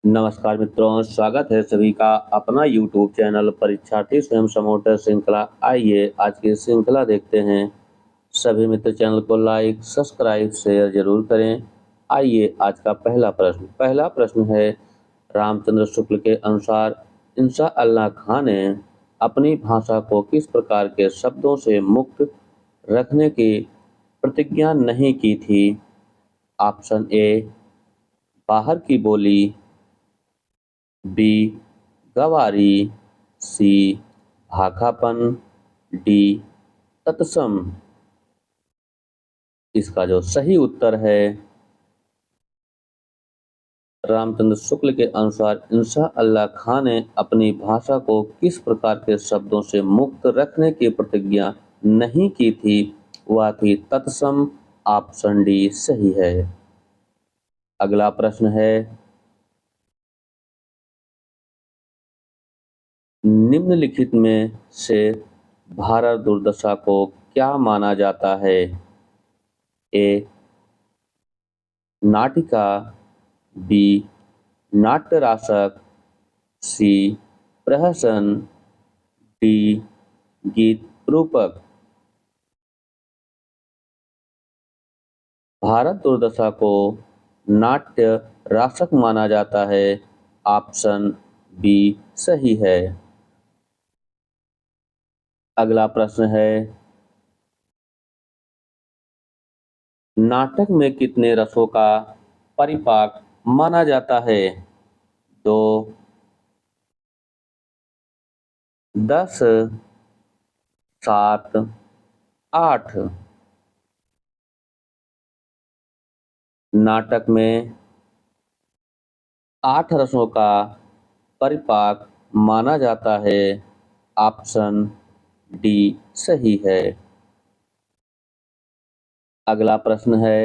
नमस्कार मित्रों, स्वागत है सभी का अपना YouTube चैनल परीक्षार्थी स्वयं समोटर श्रृंखला। आइए आज की श्रृंखला देखते हैं। सभी मित्र चैनल को लाइक, सब्सक्राइब, शेयर जरूर करें। आइए आज का पहला प्रश्न है, रामचंद्र शुक्ल के अनुसार इंशा अल्लाह खां ने अपनी भाषा को किस प्रकार के शब्दों से मुक्त रखने की प्रतिज्ञा नहीं की थी? ऑप्शन ए, बाहर की बोली, बी, गवारी, सी, भाखापन, डी, तत्सम। इसका जो सही उत्तर है, रामचंद्र शुक्ल के अनुसार इंशा अल्लाह खां ने अपनी भाषा को किस प्रकार के शब्दों से मुक्त रखने की प्रतिज्ञा नहीं की थी, वह थी तत्सम। ऑप्शन डी सही है। अगला प्रश्न है, निम्नलिखित में से भारत दुर्दशा को क्या माना जाता है? ए, नाटिका, बी, नाट्यरासक, सी, प्रहसन, डी, गीत रूपक। भारत दुर्दशा को नाट्य रासक माना जाता है। ऑप्शन बी सही है। अगला प्रश्न है, नाटक में कितने रसों का परिपाक माना जाता है? 2, 10, 7, 8। नाटक में 8 रसों का परिपाक माना जाता है। ऑप्शन डी सही है। अगला प्रश्न है,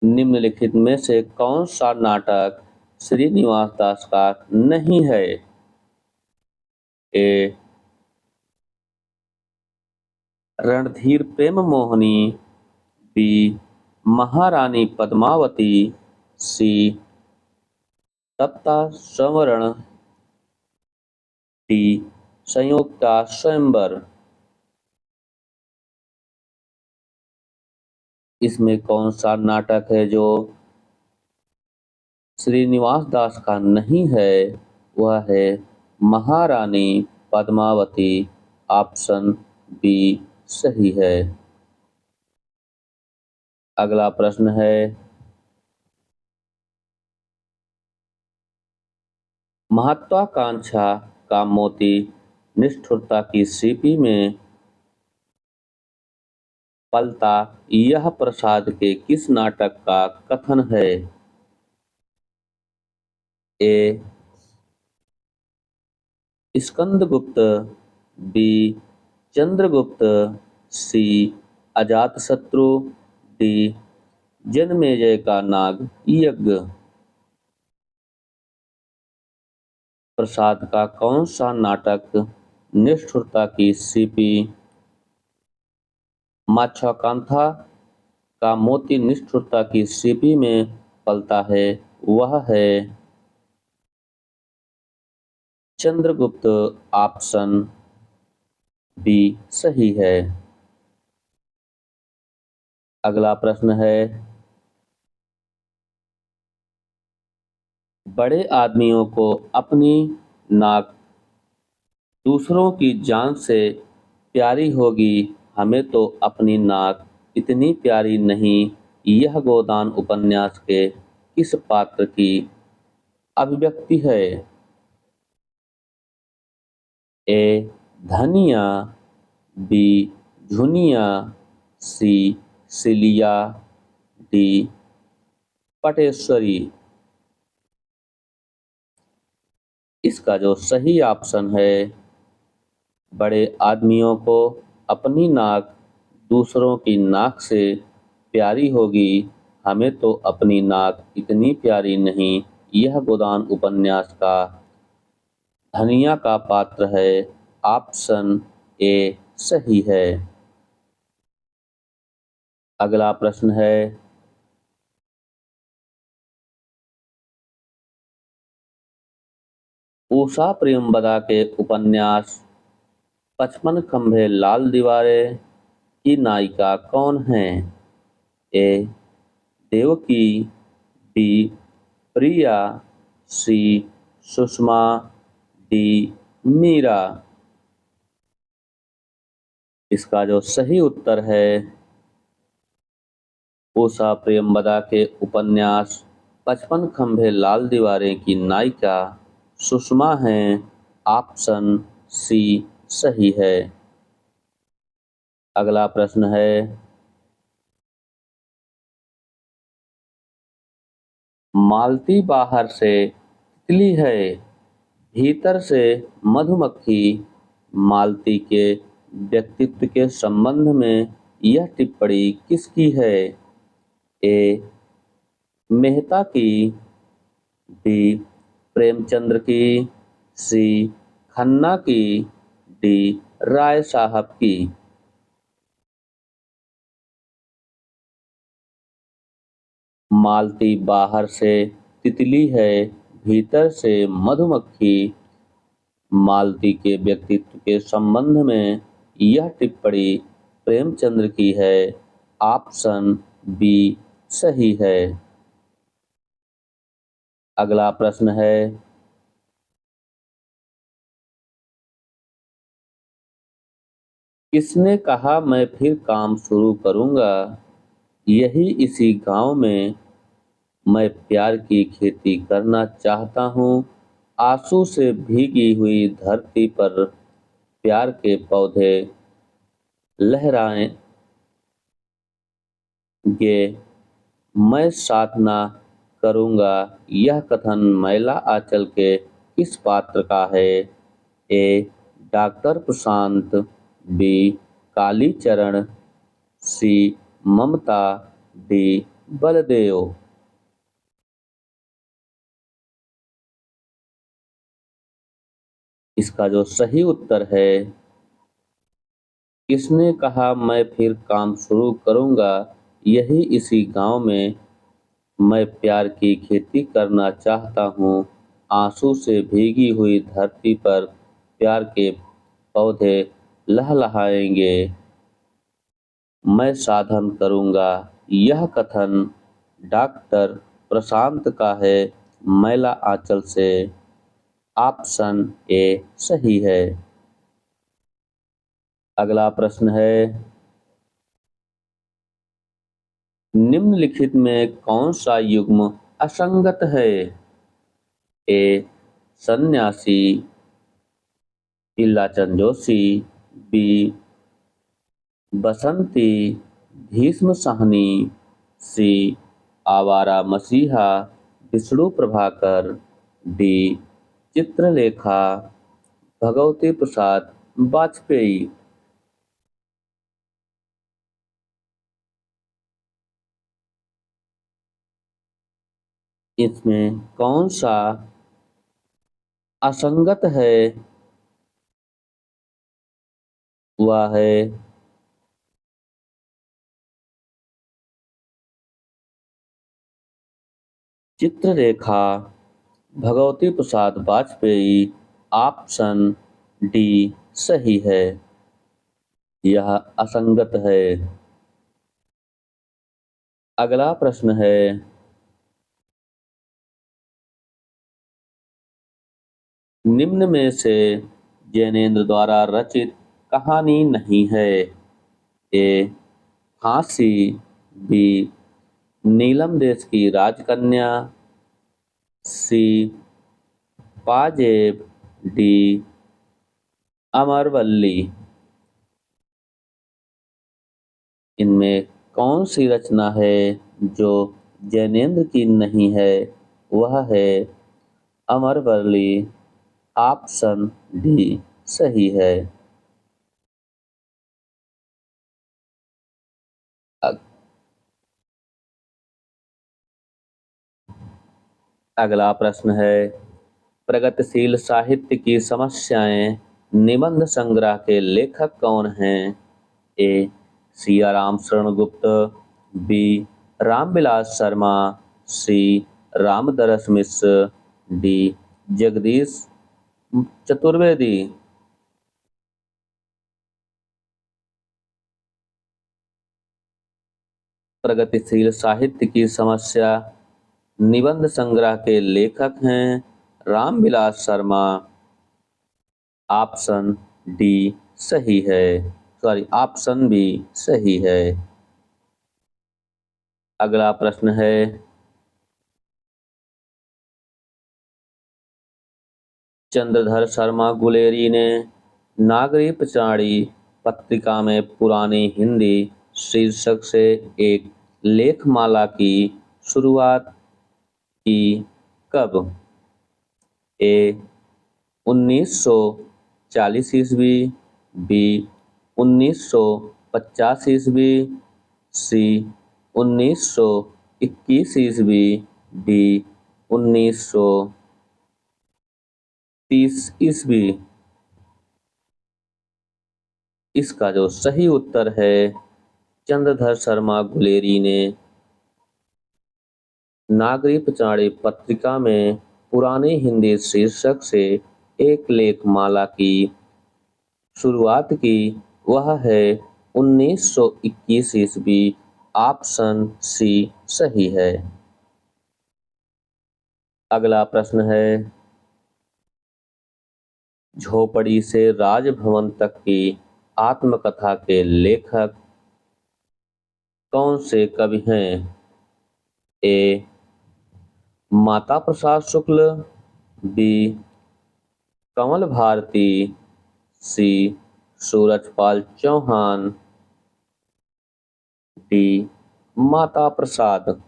निम्नलिखित में से कौन सा नाटक श्रीनिवास दास का नहीं है? ए, रणधीर प्रेम मोहिनी, बी, महारानी पद्मावती, सी, सप्ता स्वर्ण, डी, संयुक्ता स्वयंवर। इसमें कौन सा नाटक है जो श्रीनिवास दास का नहीं है? वह है महारानी पद्मावती। ऑप्शन बी सही है। अगला प्रश्न है, महत्वाकांक्षा का मोती निष्ठुरता की सीपी में पलता यह प्रसाद के किस नाटक का कथन है? ए, स्कंदगुप्त, बी, चंद्रगुप्त, सी, अजातशत्रु, डी, जन्मेजय का नाग यज्ञ। प्रसाद का कौन सा नाटक निष्ठुरता की सीपी, माच्छाकांथा का मोती निष्ठुरता की सीपी में पलता है? वह है चंद्रगुप्त। ऑप्शन बी सही है। अगला प्रश्न है, बड़े आदमियों को अपनी नाक दूसरों की जान से प्यारी होगी, हमें तो अपनी नाक इतनी प्यारी नहीं। यह गोदान उपन्यास के किस पात्र की अभिव्यक्ति है? ए, धनिया, बी, झुनिया, सी, सिलिया, डी, पटेश्वरी। इसका जो सही ऑप्शन है, बड़े आदमियों को अपनी नाक दूसरों की नाक से प्यारी होगी, हमें तो अपनी नाक इतनी प्यारी नहीं। यह गोदान उपन्यास का धनिया का पात्र है। ऑप्शन ए सही है। अगला प्रश्न है, उषा प्रेमवदा के उपन्यास 55 खंभे लाल दीवारें की नायिका कौन है? ए देवकी, बी प्रिया, सी सुषमा, डी मीरा। इसका जो सही उत्तर है, उषा प्रेमवदा के उपन्यास 55 खंभे लाल दीवारें की नायिका सुषमा हैं। ऑप्शन सी सही है। अगला प्रश्न है, मालती बाहर से तितली है, भीतर से मधुमक्खी। मालती के व्यक्तित्व के संबंध में यह टिप्पणी किसकी है? ए मेहता की, बी प्रेमचंद्र की, सी खन्ना की, डी राय साहब की। मालती बाहर से तितली है, भीतर से मधुमक्खी। मालती के व्यक्तित्व के संबंध में यह टिप्पणी प्रेमचंद्र की है। ऑप्शन बी सही है। अगला प्रश्न है, किसने कहा मैं फिर काम शुरू करूंगा? यही इसी गांव में मैं प्यार की खेती करना चाहता हूँ। आंसू से भीगी हुई धरती पर प्यार के पौधे लहराएंगे। मैं साधना करूंगा। यह कथन मैला आंचल के किस पात्र का है? ए डॉक्टर प्रशांत, बी कालीचरण, सी ममता, डी बलदेव। इसका जो सही उत्तर है, किसने कहा मैं फिर काम शुरू करूंगा, यही इसी गांव में मैं प्यार की खेती करना चाहता हूँ। आंसू से भीगी हुई धरती पर प्यार के पौधे लहलहाएंगे। मैं साधन करूंगा। यह कथन डॉक्टर प्रशांत का है, मैला आंचल से। ऑप्शन ए सही है। अगला प्रश्न है, निम्नलिखित में कौन सा युग्म असंगत है? ए सन्यासी, इलाचन जोशी, बी बसंती, भीष्म साहनी, सी आवारा मसीहा विष्णु प्रभाकर, डी चित्रलेखा भगवती प्रसाद वाजपेयी। इसमें कौन सा असंगत है? वह है चित्रलेखा भगवती प्रसाद वाजपेयी। ऑप्शन डी सही है। यह असंगत है। अगला प्रश्न है, निम्न में से जैनेन्द्र द्वारा रचित कहानी नहीं है? ए फांसी, बी नीलम देश की राजकन्या, सी पाजेब, डी अमरवल्ली। इनमें कौन सी रचना है जो जैनेन्द्र की नहीं है? वह है अमरवल्ली। ऑप्शन डी सही है। अगला प्रश्न है, प्रगतिशील साहित्य की समस्याएं निबंध संग्रह के लेखक कौन हैं? ए सियाराम शरण गुप्त, बी रामविलास शर्मा, सी रामदरस मिश्र, डी जगदीश चतुर्वेदी। प्रगतिशील साहित्य की समस्या। निबंध संग्रह के लेखक हैं रामविलास शर्मा। ऑप्शन डी सही है, सॉरी ऑप्शन बी सही है। अगला प्रश्न है, चंद्रधर शर्मा गुलेरी ने नागरी पचाड़ी पत्रिका में पुरानी हिंदी शीर्षक से एक लेखमाला की शुरुआत की कब? ए 1940 ईस्वी, बी 1950 ईस्वी, सी 1921 ईस्वी, डी 1930 ईस्वी। इसका जो सही उत्तर है, चंद्रधर शर्मा गुलेरी ने नागरी पचाड़ी पत्रिका में पुरानी हिंदी शीर्षक से एक लेखमाला की शुरुआत की, वह है 1921 ईस्वी। ऑप्शन सी सही है। अगला प्रश्न है, झोपड़ी से राजभवन तक की आत्मकथा के लेखक कौन से कवि हैं? ए माता प्रसाद शुक्ल, बी कमल भारती, सी सूरजपाल चौहान, डी माता प्रसाद।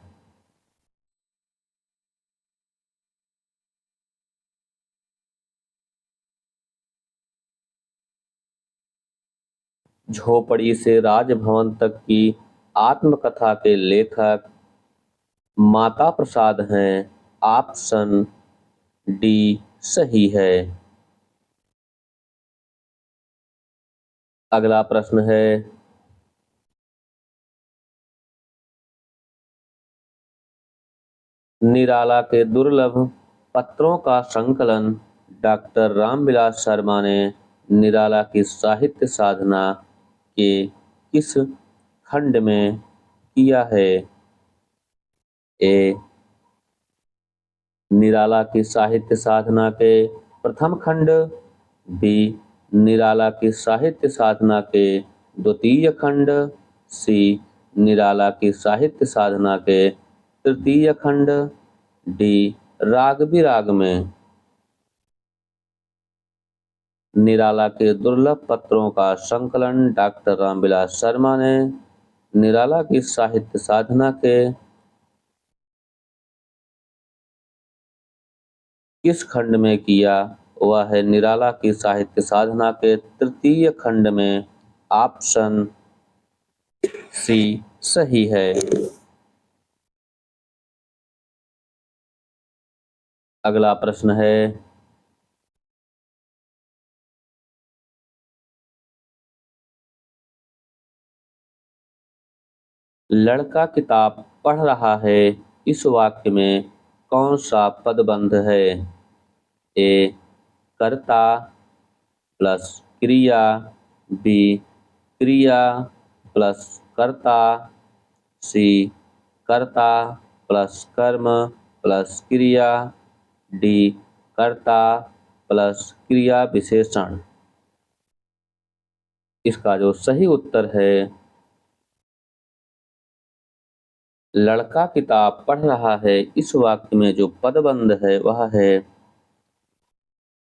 झोपड़ी से राजभवन तक की आत्मकथा के लेखक माता प्रसाद हैं। ऑप्शन डी सही है। अगला प्रश्न है, निराला के दुर्लभ पत्रों का संकलन डॉक्टर रामविलास शर्मा ने निराला की साहित्य साधना के किस खंड में किया है? ए निराला की साहित्य साधना के प्रथम खंड, बी निराला की साहित्य साधना के द्वितीय खंड, सी निराला की साहित्य साधना के तृतीय खंड, डी राग विराग में। निराला के दुर्लभ पत्रों का संकलन डॉक्टर रामविलास शर्मा ने निराला की साहित्य साधना के किस खंड में किया? वह है निराला की साहित्य साधना के तृतीय खंड में। ऑप्शन सी सही है। अगला प्रश्न है, लड़का किताब पढ़ रहा है, इस वाक्य में कौन सा पदबंध है? ए कर्ता प्लस क्रिया, बी क्रिया प्लस कर्ता, सी कर्ता प्लस कर्म प्लस क्रिया, डी कर्ता प्लस क्रिया विशेषण। इसका जो सही उत्तर है, लड़का किताब पढ़ रहा है, इस वाक्य में जो पदबंध है वह है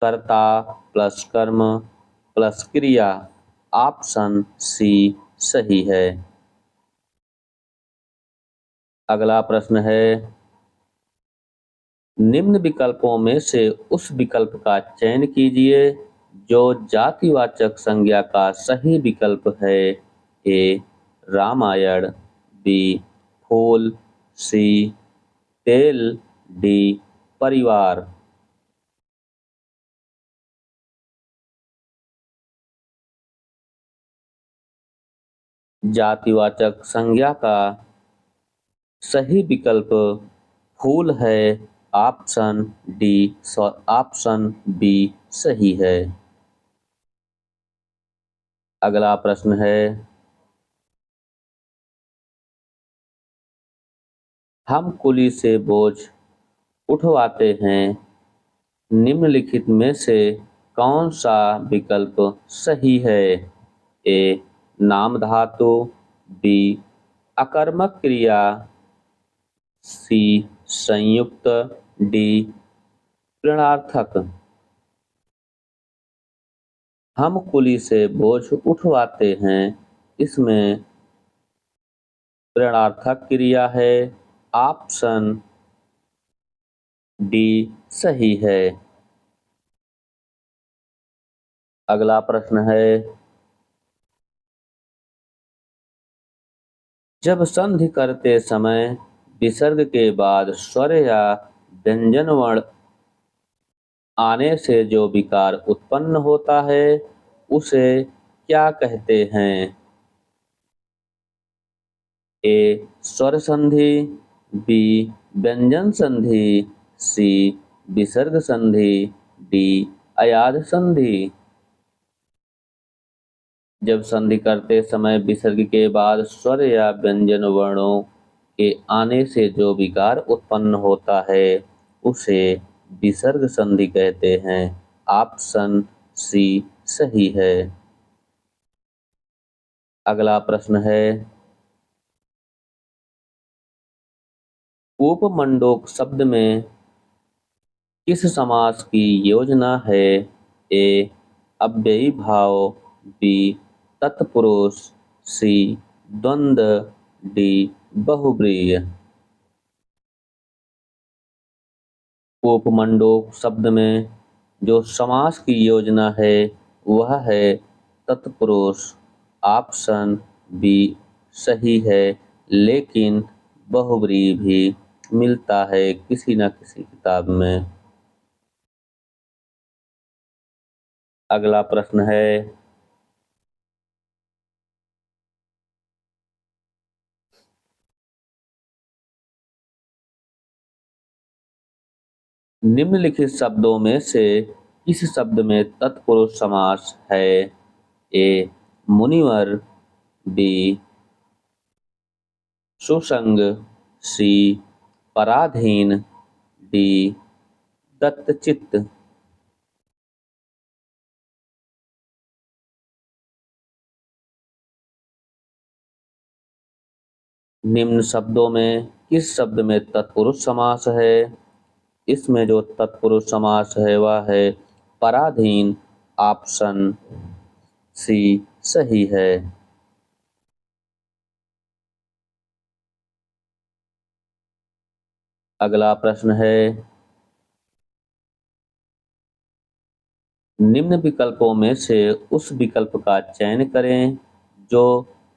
कर्ता प्लस कर्म प्लस क्रिया। ऑप्शन सी सही है। अगला प्रश्न है, निम्न विकल्पों में से उस विकल्प का चयन कीजिए जो जातिवाचक संज्ञा का सही विकल्प है। ए रामायण, बी फूल, सी तेल, डी परिवार। जातिवाचक संज्ञा का सही विकल्प फूल है। ऑप्शन डी ऑप्शन बी सही है। अगला प्रश्न है, हम कुली से बोझ उठवाते हैं, निम्नलिखित में से कौन सा विकल्प सही है? ए नाम धातु, बी अकर्मक क्रिया, सी संयुक्त, डी ऋणार्थक। हम कुली से बोझ उठवाते हैं, इसमें ऋणार्थक क्रिया है। ऑप्शन डी सही है। अगला प्रश्न है, जब संधि करते समय विसर्ग के बाद स्वर या व्यंजन वर्ण आने से जो विकार उत्पन्न होता है उसे क्या कहते हैं? ए स्वर संधि, बी व्यंजन संधि, सी विसर्ग संधि, डी अयाद संधि। जब संधि करते समय विसर्ग के बाद स्वर या व्यंजन वर्णों के आने से जो विकार उत्पन्न होता है उसे विसर्ग संधि कहते हैं। ऑप्शन सी सही है। अगला प्रश्न है, उपमंडोक शब्द में किस समास की योजना है? ए अव्ययी भाव, बी तत्पुरुष, सी द्वंद्व, डी बहुब्रीहि। उपमंडोक शब्द में जो समास की योजना है वह है तत्पुरुष। ऑप्शन बी सही है, लेकिन बहुब्रीहि भी मिलता है किसी न किसी किताब में। अगला प्रश्न है, निम्नलिखित शब्दों में से किस शब्द में तत्पुरुष समास है? ए मुनिवर, बी सुसंग, सी पराधीन, डी दत्तचित्त। निम्न शब्दों में किस शब्द में तत्पुरुष समास है? इसमें जो तत्पुरुष समास है वह है पराधीन। ऑप्शन सी सही है। अगला प्रश्न है, निम्न विकल्पों में से उस विकल्प का चयन करें जो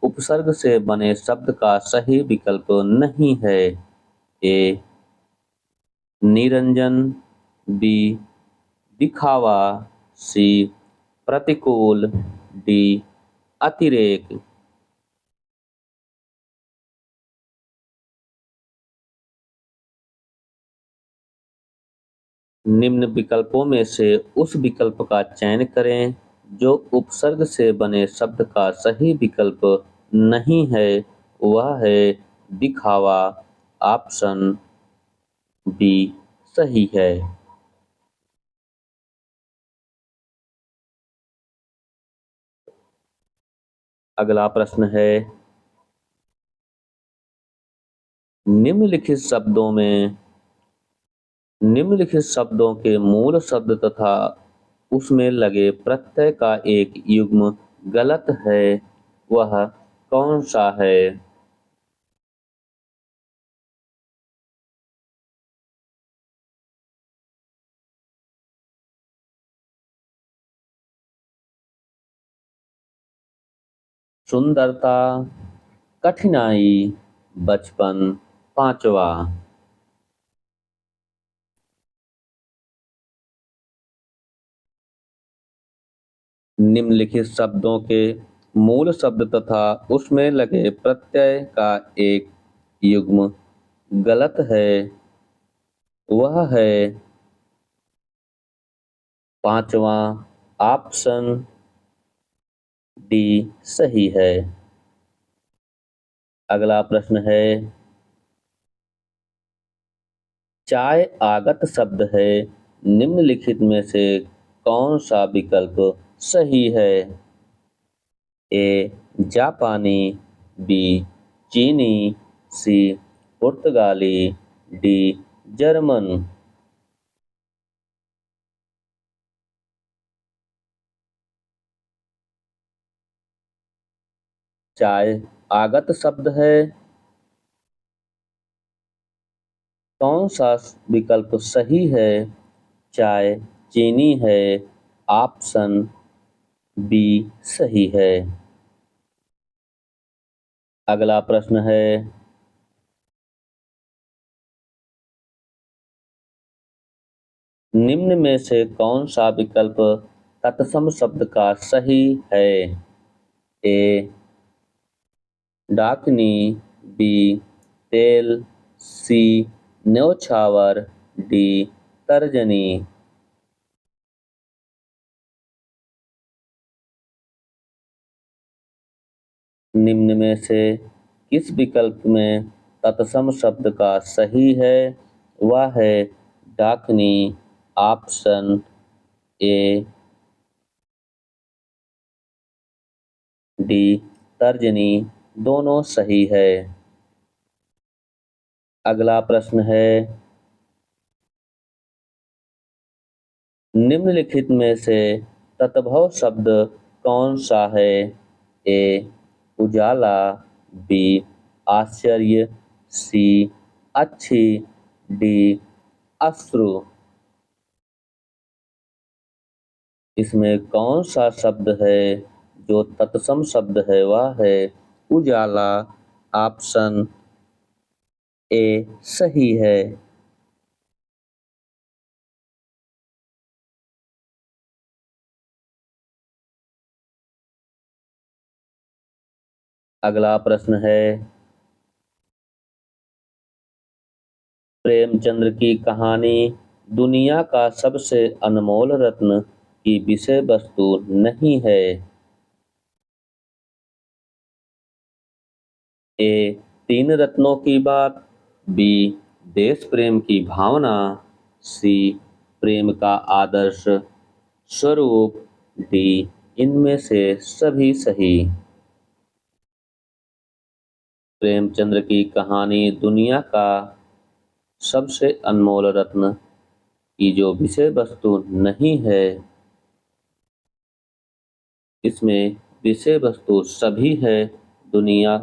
उपसर्ग से बने शब्द का सही विकल्प नहीं है। ए निरंजन, बी दिखावा, सी प्रतिकूल, डी अतिरेक। निम्न विकल्पों में से उस विकल्प का चयन करें जो उपसर्ग से बने शब्द का सही विकल्प नहीं है, वह है दिखावा। ऑप्शन बी सही है। अगला प्रश्न है, निम्नलिखित शब्दों में निम्नलिखित शब्दों के मूल शब्द तथा उसमें लगे प्रत्यय का एक युग्म गलत है, वह कौन सा है? सुंदरता, कठिनाई, बचपन, पांचवा। निम्नलिखित शब्दों के मूल शब्द तथा उसमें लगे प्रत्यय का एक युग्म गलत है, वह है पांचवा ऑप्शन डी सही है। अगला प्रश्न है, चाय आगत शब्द है, निम्नलिखित में से कौन सा विकल्प सही है? ए जापानी, बी चीनी, सी पुर्तगाली, डी जर्मन। चाय आगत शब्द है, कौन सा विकल्प सही है? चाय चीनी है, ऑप्शन बी सही है। अगला प्रश्न है, निम्न में से कौन सा विकल्प तत्सम शब्द का सही है? ए डाकनी, बी तेल, सी न्योछावर, डी तर्जनी। निम्न में से किस विकल्प में तत्सम शब्द का सही है? वह है डाकनी, ऑप्शन ए, डी तर्जनी, दोनों सही है। अगला प्रश्न है, निम्नलिखित में से तत्भव शब्द कौन सा है? ए उजाला, बी आश्चर्य, सी अच्छी, डी अश्रु। इसमें कौन सा शब्द है जो तत्सम शब्द है? वह है उजाला, ऑप्शन ए सही है। अगला प्रश्न है, प्रेमचंद्र की कहानी दुनिया का सबसे अनमोल रत्न की विषय वस्तु नहीं है? ए तीन रत्नों की बात, बी देश प्रेम की भावना, सी प्रेम का आदर्श स्वरूप, डी इनमें से सभी सही। प्रेमचंद्र की कहानी दुनिया का सबसे अनमोल रत्न की जो विषय वस्तु नहीं है, इसमें विषय वस्तु सभी है। दुनिया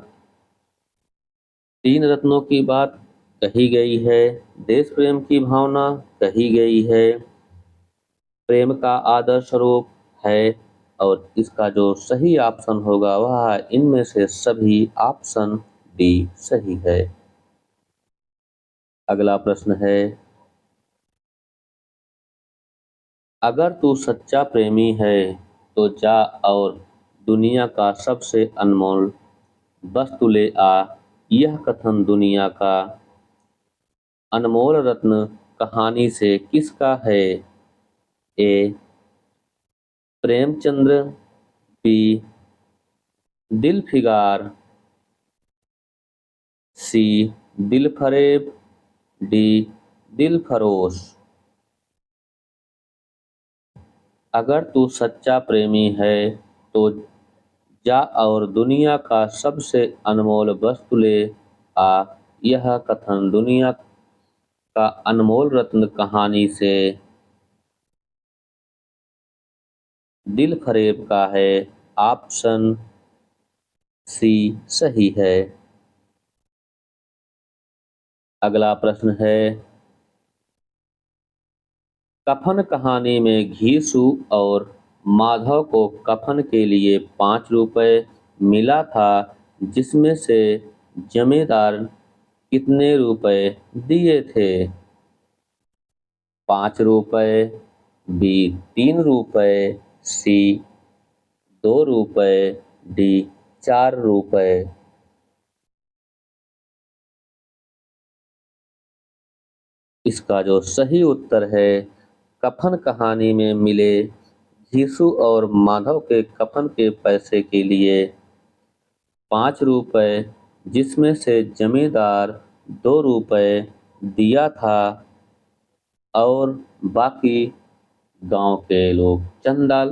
तीन रत्नों की बात कही गई है, देश प्रेम की भावना कही गई है, प्रेम का आदर्श स्वरूप है, और इसका जो सही ऑप्शन होगा वह इनमें से सभी ऑप्शन डी सही है। अगला प्रश्न है, अगर तू सच्चा प्रेमी है तो जा और दुनिया का सबसे अनमोल वस्तु ले आ। यह कथन दुनिया का अनमोल रत्न कहानी से किसका है? ए प्रेमचंद्र, बी दिलफिगार, सी दिलफरेब, डी दिलफरोश। अगर तू सच्चा प्रेमी है तो जा और दुनिया का सबसे अनमोल वस्तु ले आ। यह कथन दुनिया का अनमोल रत्न कहानी से दिलफरेब का है, ऑप्शन सी सही है। अगला प्रश्न है, कफन कहानी में घीसू और माधव को कफन के लिए 5 रुपए मिला था, जिसमें से जमींदार कितने रुपए दिए थे? 5 रुपए, बी 3 रुपए, सी 2 रुपए, डी 4 रुपए। इसका जो सही उत्तर है, कफन कहानी में मिले घीसू और माधव के कफन के पैसे के लिए 5 रुपए, जिसमें से जमींदार 2 रुपए दिया था और बाकी गांव के लोग चंदा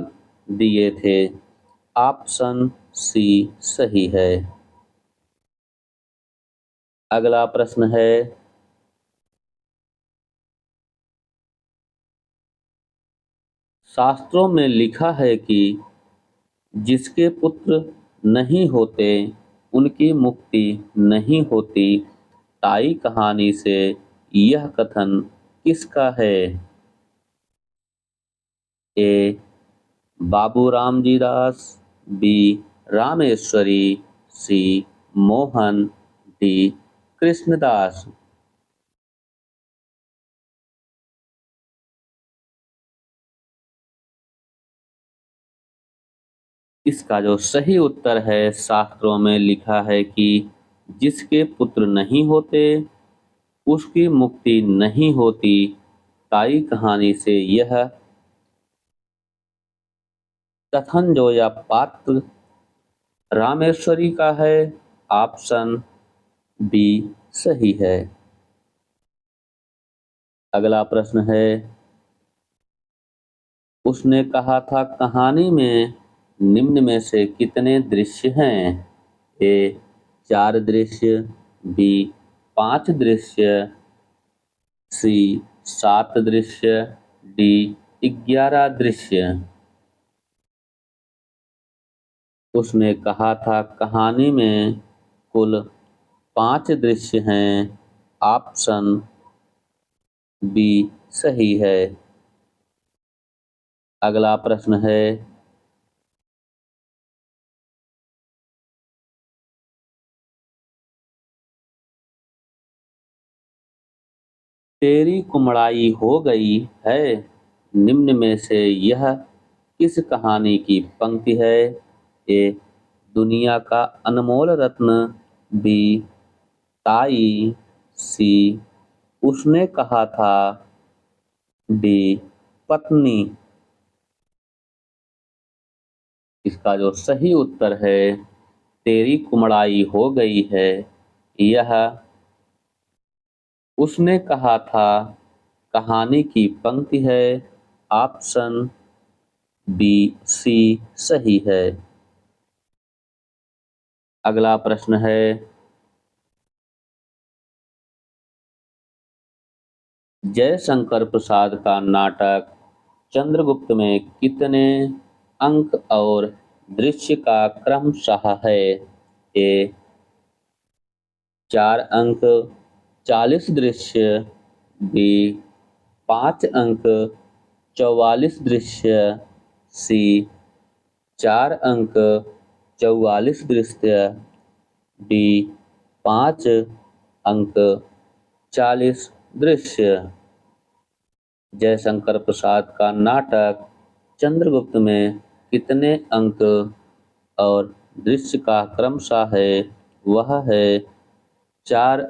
दिए थे। ऑप्शन सी सही है। अगला प्रश्न है, शास्त्रों में लिखा है कि जिसके पुत्र नहीं होते उनकी मुक्ति नहीं होती। ताई कहानी से यह कथन किसका है? ए बाबूराम जी दास, बी रामेश्वरी, सी मोहन, डी कृष्णदास। इसका जो सही उत्तर है, शास्त्रों में लिखा है कि जिसके पुत्र नहीं होते उसकी मुक्ति नहीं होती। ताई कहानी से यह कथन जो या पात्र रामेश्वरी का है। ऑप्शन बी सही है। अगला प्रश्न है, उसने कहा था कहानी में निम्न में से कितने दृश्य हैं? ए 4 दृश्य, बी 5 दृश्य, सी 7 दृश्य, डी 11 दृश्य। उसने कहा था कहानी में कुल 5 दृश्य हैं। ऑप्शन बी सही है। अगला प्रश्न है, तेरी कुमड़ाई हो गई है निम्न में से यह किस कहानी की पंक्ति है? ए दुनिया का अनमोल रत्न, बी ताई, सी उसने कहा था, डी पत्नी। इसका जो सही उत्तर है, तेरी कुमड़ाई हो गई है, यह उसने कहा था कहानी की पंक्ति है। ऑप्शन बी सी सही है। अगला प्रश्न है, जयशंकर प्रसाद का नाटक चंद्रगुप्त में कितने अंक और दृश्य का क्रमशः है? ए 4 अंक 40 दृश्य, बी 5 अंक 44 दृश्य, सी 4 अंक 44 दृश्य, डी 5 अंक 40 दृश्य। जयशंकर प्रसाद का नाटक चंद्रगुप्त में कितने अंक और दृश्य का क्रमशः है? वह है 4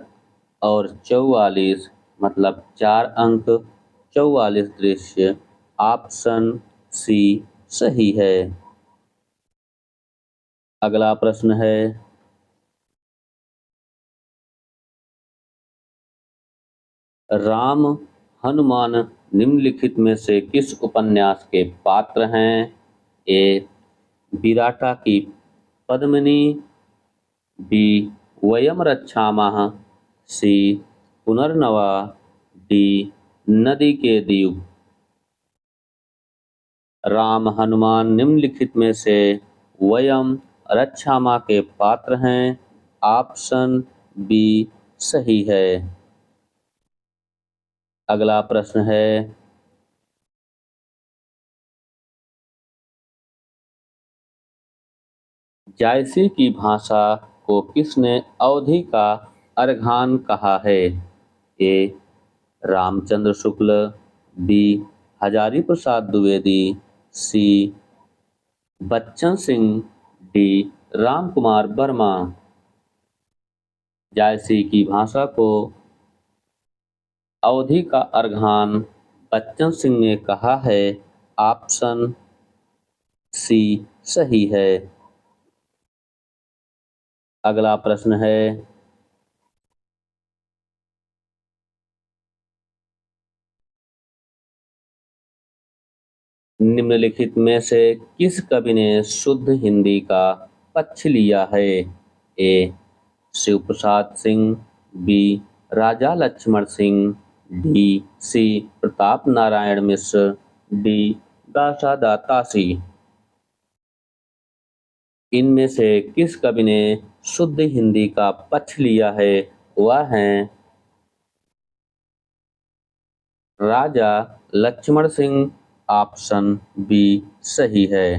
और 44, मतलब 4 अंक 44 दृश्य। ऑप्शन सी सही है। अगला प्रश्न है, राम हनुमान निम्नलिखित में से किस उपन्यास के पात्र हैं? ए विराटा की पद्मिनी, बी वयम रक्षामः, सी पुनर्नवा, डी नदी के द्वीप। राम हनुमान निम्नलिखित में से वयम रक्षामा के पात्र हैं। ऑप्शन बी सही है। अगला प्रश्न है, जायसी की भाषा को किसने अवधि का अर्घान कहा है? ए रामचंद्र शुक्ल, बी हजारी प्रसाद द्विवेदी, सी बच्चन सिंह, डी राम कुमार वर्मा। जायसी की भाषा को अवधि का अर्घान बच्चन सिंह ने कहा है। ऑप्शन सी सही है। अगला प्रश्न है, निम्नलिखित में से किस कवि ने शुद्ध हिंदी का पक्ष लिया है? ए शिव प्रसाद सिंह, बी राजा Lakshman Singh, D C Pratap Narayan Mishra, D दासा दातासी। इनमें से किस कवि ने शुद्ध हिंदी का पक्ष लिया है? वह हैं राजा लक्ष्मण सिंह। ऑप्शन बी सही है।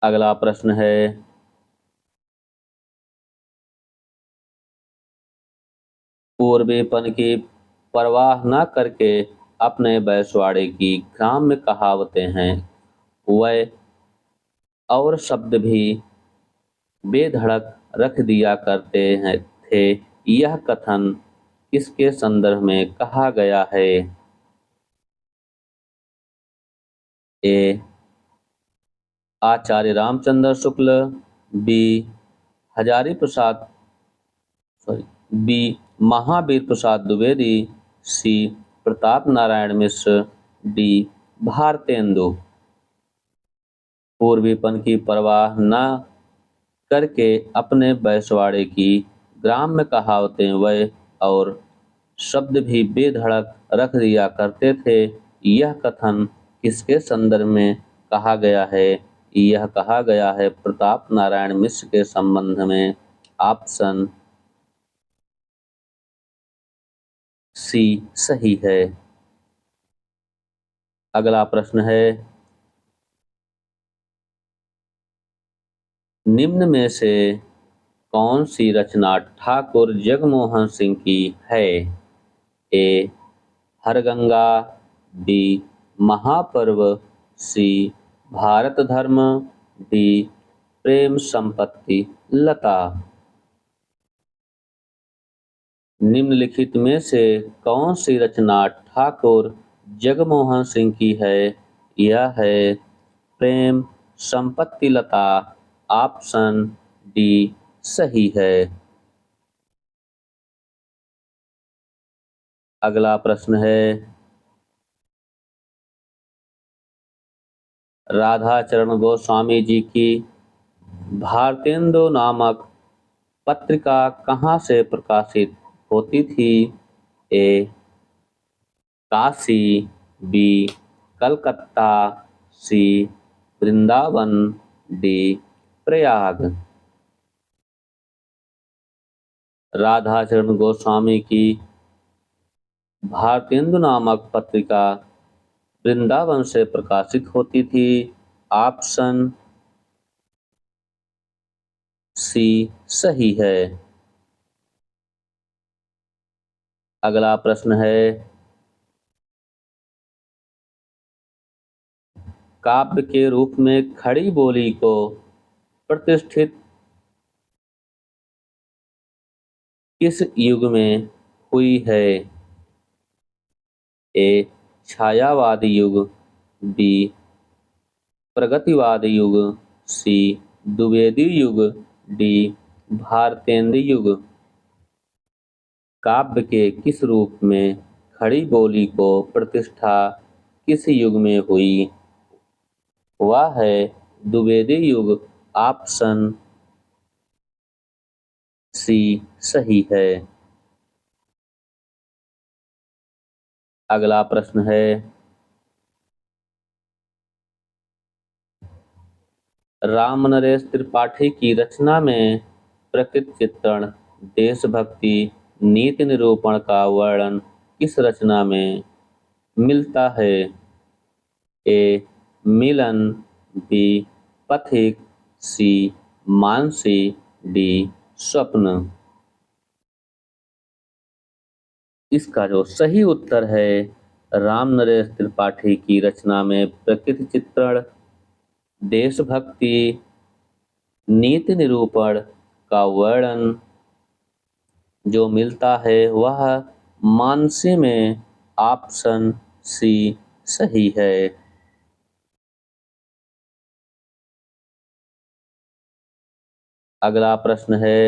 अगला प्रश्न है, पूर्वीपन की परवाह न करके अपने बैसवाड़े की ग्राम्य कहावतें हैं। वह और शब्द भी बेधड़क रख दिया करते हैं थे। यह कथन किसके संदर्भ में कहा गया है? ए आचार्य Ramchandra Shukla, B Hazari Prasad sorry B Mahavir Prasad Dwivedi, सी प्रताप नारायण मिश्र, डी भारतेंदु। पूर्वीपन की परवाह न करके अपने बैसवाड़े की ग्राम्य कहावतें वह और शब्द भी बेधड़क रख दिया करते थे। यह कथन किसके संदर्भ में कहा गया है? यह कहा गया है प्रताप नारायण मिश्र के संबंध में। ऑप्शन सी सही है। अगला प्रश्न है, निम्न में से कौन सी रचना ठाकुर जगमोहन सिंह की है? ए हरगंगा, बी महापर्व, सी भारत धर्म, डी प्रेम संपत्ति लता। निम्नलिखित में से कौन सी रचना ठाकुर जगमोहन सिंह की है? यह है प्रेम संपत्ति लता। ऑप्शन डी सही है। अगला प्रश्न है, राधा चरण गोस्वामी जी की भारतेंदु नामक पत्रिका कहाँ से प्रकाशित होती थी? ए काशी, बी कलकत्ता, सी वृंदावन, डी प्रयाग। राधा चरण गोस्वामी की भारतेंदु नामक पत्रिका वृंदावन से प्रकाशित होती थी। ऑप्शन सी सही है। अगला प्रश्न है, काव्य के रूप में खड़ी बोली को प्रतिष्ठित किस युग में हुई है? ए छायावादी युग, बी प्रगतिवादी युग, सी द्विवेदी युग, डी भारतेंदु युग। काव्य के किस रूप में खड़ी बोली को प्रतिष्ठा किस युग में हुई? वह है द्विवेदी युग। ऑप्शन सी सही है। अगला प्रश्न है, राम नरेश त्रिपाठी की रचना में प्रकृति चित्रण, देशभक्ति, नीति निरूपण का वर्णन किस रचना में मिलता है? ए मिलन, बी पथिक, सी मानसी, डी स्वप्न। इसका जो सही उत्तर है, राम नरेश त्रिपाठी की रचना में प्रकृति चित्रण, देशभक्ति, नीति निरूपण का वर्णन जो मिलता है वह मानसी में। ऑप्शन सी सही है। अगला प्रश्न है,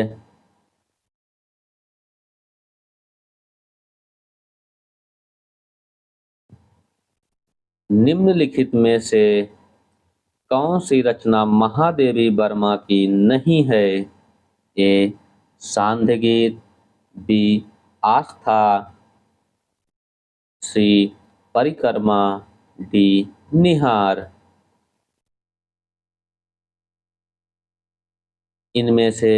निम्नलिखित में से कौन सी रचना महादेवी वर्मा की नहीं है? ए सांध्य गीत, बी आस्था, सी परिक्रमा, डी निहार। इनमें से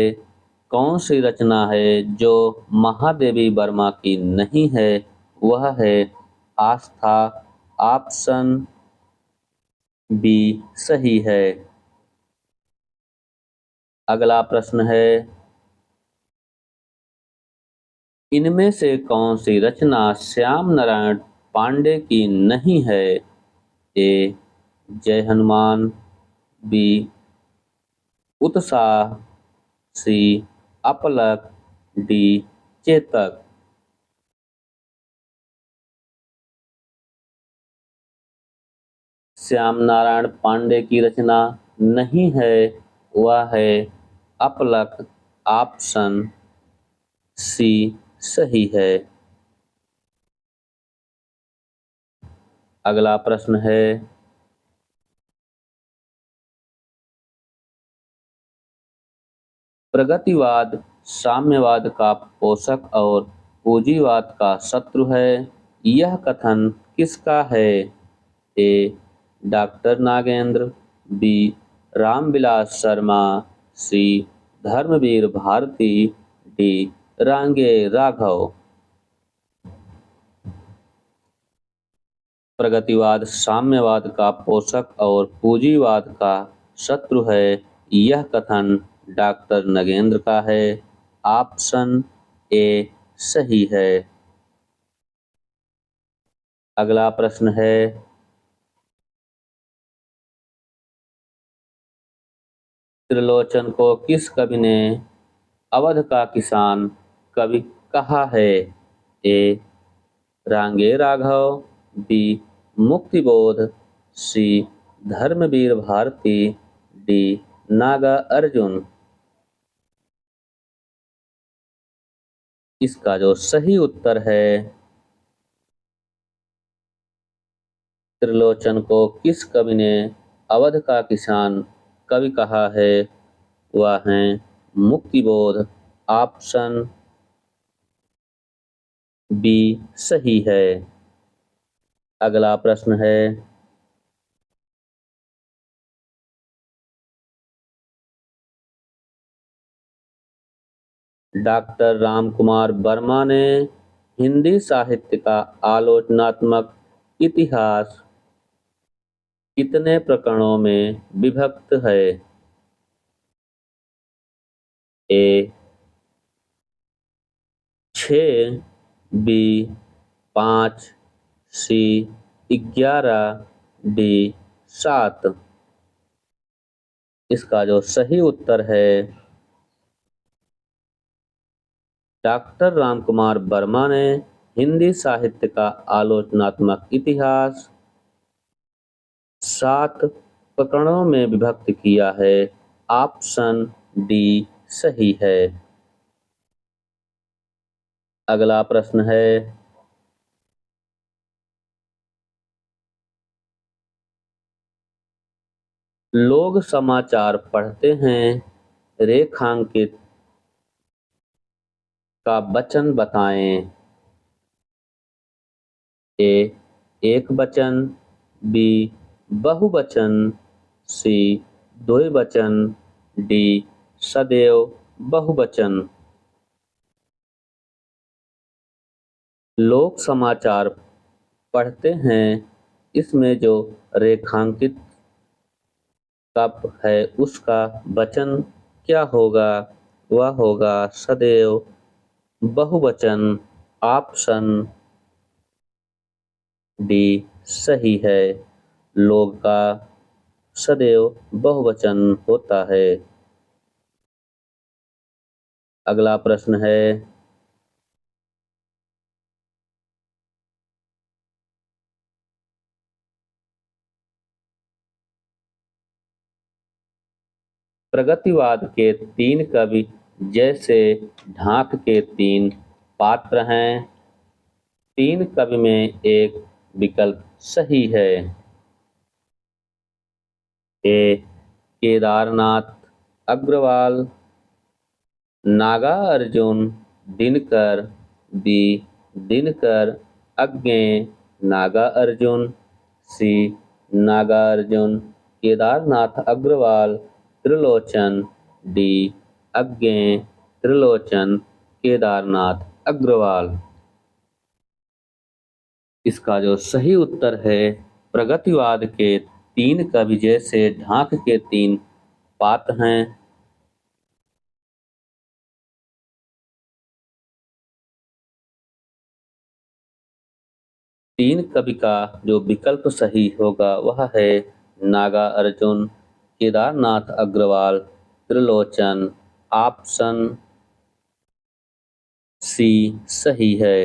कौन सी रचना है जो महादेवी वर्मा की नहीं है? वह है आस्था। ऑप्शन बी सही है। अगला प्रश्न है, इनमें से कौन सी रचना श्याम नारायण पांडे की नहीं है? ए जय हनुमान, बी उत्साह, सी अपलक, डी चेतक। श्याम नारायण पांडे की रचना नहीं है, वह है अपलक। ऑप्शन सी सही है। अगला प्रश्न है, प्रगतिवाद साम्यवाद का पोषक और पूंजीवाद का शत्रु है, यह कथन किसका है? ए डॉक्टर नागेंद्र, बी रामविलास शर्मा, सी धर्मवीर भारती, डी रांगे राघव। प्रगतिवाद साम्यवाद का पोषक और पूंजीवाद का शत्रु है, यह कथन डॉक्टर नगेंद्र का है। ऑप्शन ए सही है। अगला प्रश्न है, त्रिलोचन को किस कवि ने अवध का किसान कवि कहा है? ए रांगे राघव, बी मुक्तिबोध, सी धर्मवीर भारती, डी नागा अर्जुन। इसका जो सही उत्तर है, त्रिलोचन को किस कवि ने अवध का किसान कवि कहा है? वह है मुक्तिबोध। ऑप्शन बी सही है। अगला प्रश्न है, डॉक्टर रामकुमार वर्मा ने हिंदी साहित्य का आलोचनात्मक इतिहास कितने प्रकरणों में विभक्त है? ए 6, बी 5, सी 11, डी 7। इसका जो सही उत्तर है, डॉक्टर रामकुमार वर्मा ने हिंदी साहित्य का आलोचनात्मक इतिहास 7 प्रकरणों में विभक्त किया है। ऑप्शन डी सही है। अगला प्रश्न है, लोग समाचार पढ़ते हैं, रेखांकित का वचन बताएं। ए एक वचन, बी बहुवचन, सी द्विवचन, डी सदैव बहुवचन। लोग समाचार पढ़ते हैं, इसमें जो रेखांकित कप है उसका वचन क्या होगा? वह होगा सदैव बहुवचन। ऑप्शन डी सही है। लोग का सदैव बहुवचन होता है। अगला प्रश्न है, प्रगतिवाद के तीन कवि जैसे ढाक के तीन पात्र हैं। तीन कवि में एक विकल्प सही है। ए केदारनाथ अग्रवाल, नागा अर्जुन दिनकर, बी दिनकर अज्ञेय नागा अर्जुन, सी नागा अर्जुन केदारनाथ अग्रवाल त्रिलोचन, डी अज्ञेय त्रिलोचन केदारनाथ अग्रवाल। इसका जो सही उत्तर है प्रगतिवाद के तीन कवि जैसे ढाक के तीन पात्र हैं। तीन कवि का जो विकल्प सही होगा वह है नागा अर्जुन केदारनाथ अग्रवाल त्रिलोचन। ऑप्शन सी सही है।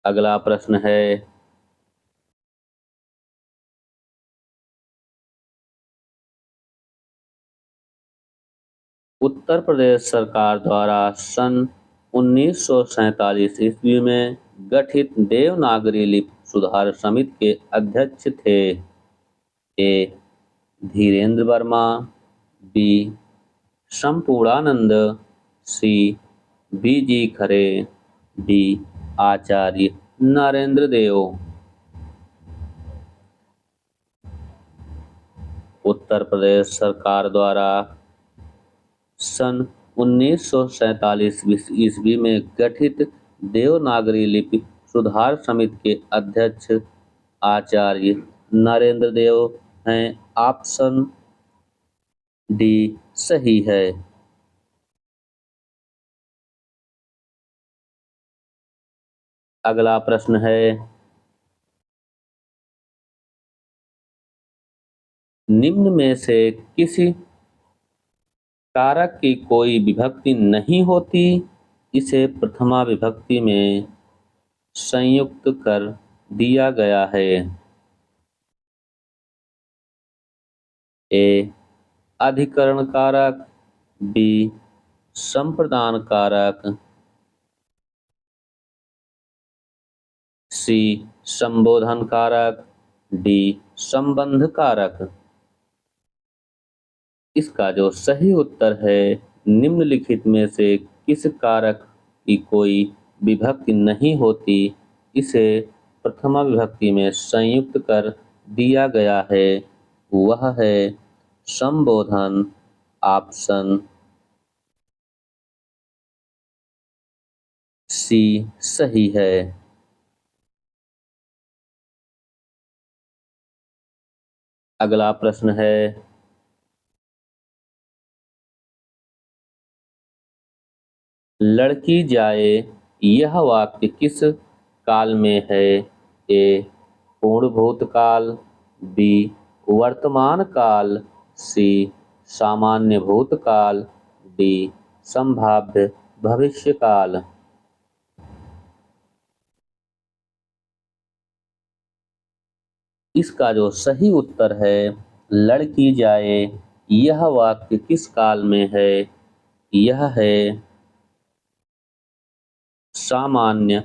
अगला प्रश्न है उत्तर प्रदेश सरकार द्वारा सन 1947 ईस्वी में गठित देवनागरी लिपि सुधार समिति के अध्यक्ष थे। ए धीरेन्द्र वर्मा, बी संपूर्णानंद, सी बी.जी. खरे, डी आचार्य नरेंद्र देव। उत्तर प्रदेश सरकार द्वारा सन 1947 ईस्वी में गठित देवनागरी लिपि सुधार समिति के अध्यक्ष आचार्य नरेंद्र देव हैं। ऑप्शन डी सही है। अगला प्रश्न है निम्न में से किसी कारक की कोई विभक्ति नहीं होती, इसे प्रथमा विभक्ति में संयुक्त कर दिया गया है। ए अधिकरण कारक, बी संप्रदान कारक, सी संबोधन कारक, डी संबंध कारक। इसका जो सही उत्तर है निम्नलिखित में से किस कारक की कोई विभक्ति नहीं होती, इसे प्रथमा विभक्ति में संयुक्त कर दिया गया है, वह है संबोधन। ऑप्शन सी सही है। अगला प्रश्न है लड़की जाए यह वाक्य किस काल में है। ए पूर्ण भूतकाल, बी वर्तमान काल, सी सामान्य भूतकाल, डी संभाव्य भविष्यकाल। इसका जो सही उत्तर है लड़की जाए यह वाक्य किस काल में है, यह है सामान्य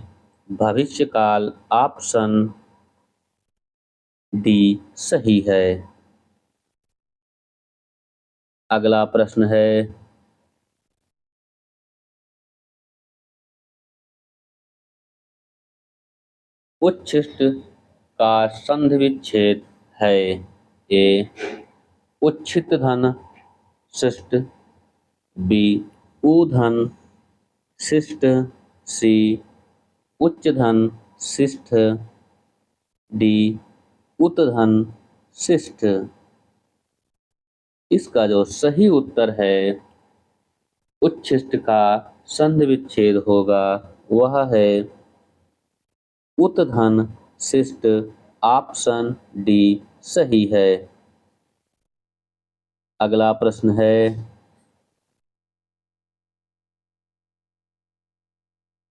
भविष्यकाल। ऑप्शन डी सही है। अगला प्रश्न है उच्छिष्ट का संधि विच्छेद है। ए उच्छित धन शिष्ट, बी ऊधन शिष्ट, सी उच्च धन शिष्ट, डी उत्धन शिष्ट। इसका जो सही उत्तर है उच्छिष्ट का संधि विच्छेद होगा, वह है उत्धन शिष्ट। ऑप्शन डी सही है। अगला प्रश्न है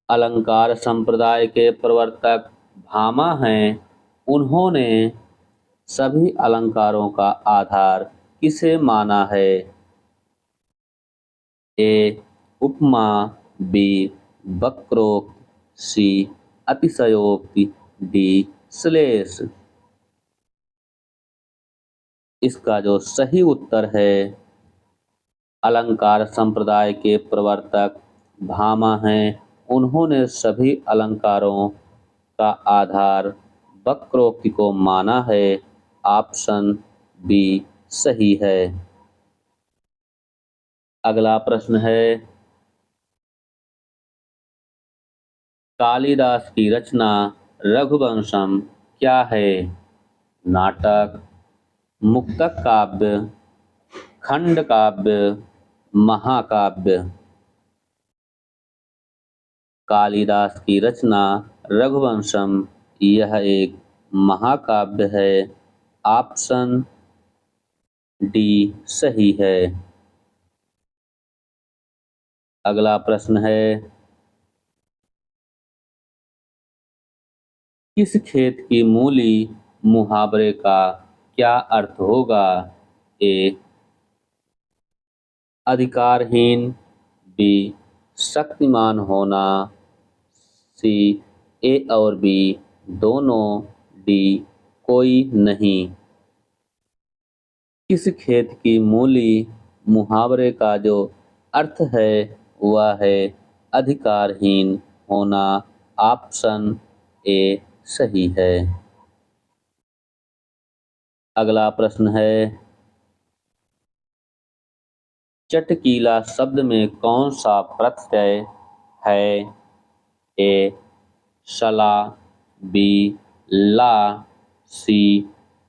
अलंकार संप्रदाय के प्रवर्तक भामा हैं। उन्होंने सभी अलंकारों का आधार किसे माना है? ए उपमा, बी वक्रोक्त, सी अतिशयोक्ति, डी श्लेष। इसका जो सही उत्तर है, अलंकार संप्रदाय के प्रवर्तक भामा हैं। उन्होंने सभी अलंकारों का आधार वक्रोक्ति को माना है। ऑप्शन बी सही है। अगला प्रश्न है, कालिदास की रचना रघुवंशम क्या है? नाटक, मुक्तक काव्य, खंड काव्य, महाकाव्य। कालिदास की रचना रघुवंशम यह एक महाकाव्य है। ऑप्शन डी सही है। अगला प्रश्न है, किस खेत की मूली मुहावरे का क्या अर्थ होगा? ए अधिकारहीन, बी शक्तिमान होना, सी ए और बी दोनों, डी कोई नहीं। किस खेत की मूली मुहावरे का जो अर्थ है वह है अधिकारहीन होना। ऑप्शन ए सही है। अगला प्रश्न है, चटकीला शब्द में कौन सा प्रत्यय है? ए शला, बी ला, सी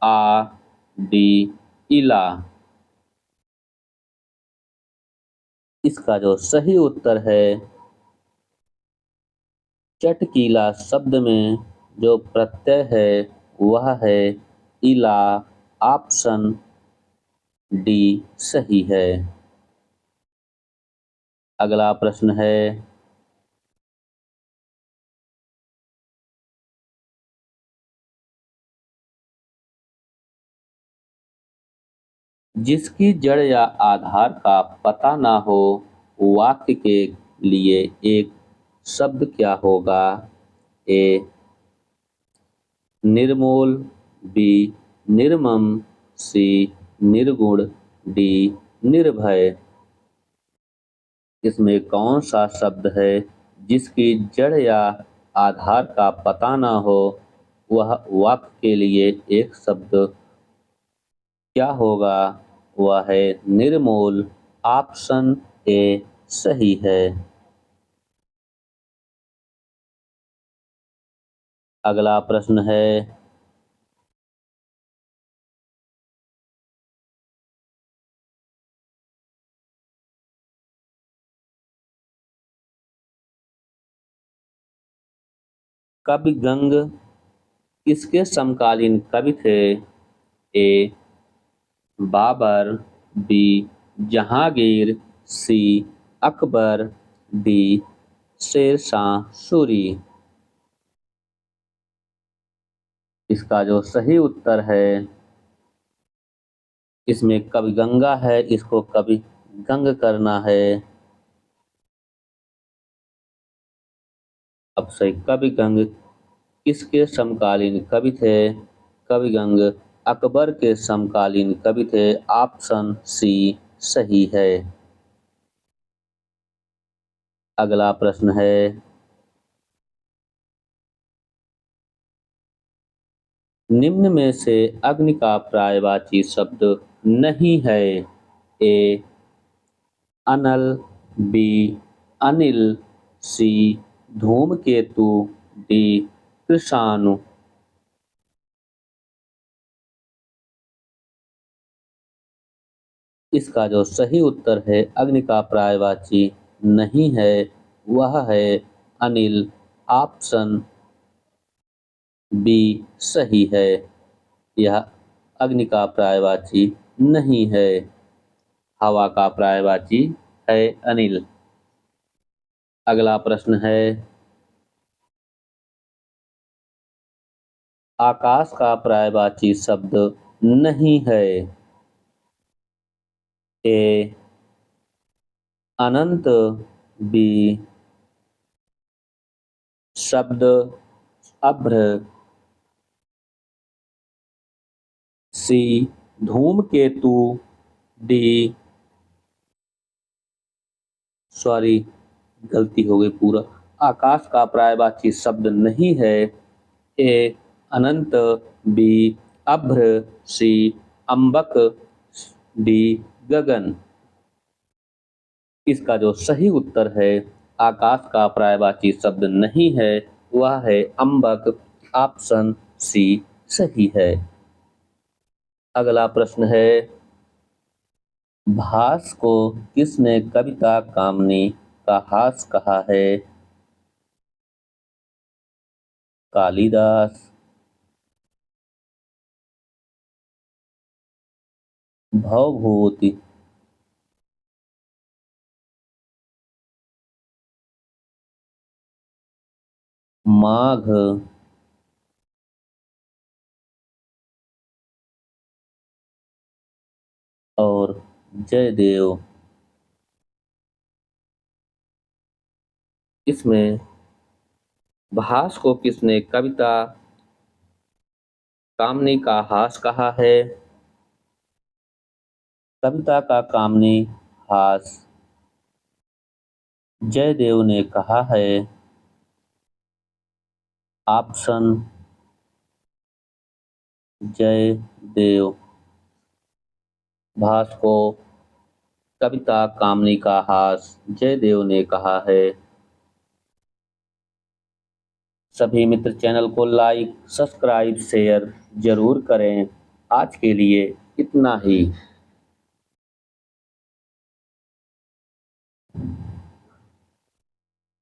आ, डी इला। इसका जो सही उत्तर है, चटकीला शब्द में जो प्रत्यय है वह है इला। ऑप्शन डी सही है। अगला प्रश्न है, जिसकी जड़ या आधार का पता ना हो वाक्य के लिए एक शब्द क्या होगा? ए निर्मूल, बी निर्मम, सी निर्गुण, डी निर्भय। इसमें कौन सा शब्द है जिसकी जड़ या आधार का पता ना हो वह वाक्य के लिए एक शब्द क्या होगा? वह है निर्मूल। ऑप्शन ए सही है। अगला प्रश्न है, कवि गंग किसके समकालीन कवि थे? ए बाबर, बी जहांगीर, सी अकबर, डी शेरशाह सूरी। इसका जो सही उत्तर है, इसमें कवि गंगा है, इसको कवि गंग करना है। अब सही, कवि गंग किसके समकालीन कवि थे? कवि गंग अकबर के समकालीन कवि थे। ऑप्शन सी सही है। अगला प्रश्न है, निम्न में से अग्नि का पर्यायवाची शब्द नहीं है? ए अनल, बी अनिल, सी धूमकेतु, डी कृषाणु। इसका जो सही उत्तर है, अग्नि का पर्यायवाची नहीं है, वह है अनिल। ऑप्शन बी सही है। यह अग्नि का पर्यायवाची नहीं है, हवा का पर्यायवाची है अनिल। अगला प्रश्न है, आकाश का पर्यायवाची शब्द नहीं है? ए अनंत, बी शब्द अभ्र, सी धूमकेतु, डी सॉरी गलती हो गई पूरा, आकाश का पर्यायवाची शब्द नहीं है। ए अनंत, बी अभ्र, सी अंबक, डी गगन। इसका जो सही उत्तर है आकाश का पर्यायवाची शब्द नहीं है, वह है अंबक। ऑप्शन सी सही है। अगला प्रश्न है, भास को किसने कविता कामनी का हास कहा है? कालिदास, भवभूति, माघ, और जयदेव। इसमें भास को किसने कविता कामनी का हास कहा है? कविता का कामनी हास जयदेव ने कहा है। ऑप्शन जयदेव। भास को कविता कामनी का हास जयदेव ने कहा है। सभी मित्र चैनल को लाइक, सब्सक्राइब, शेयर जरूर करें। आज के लिए इतना ही।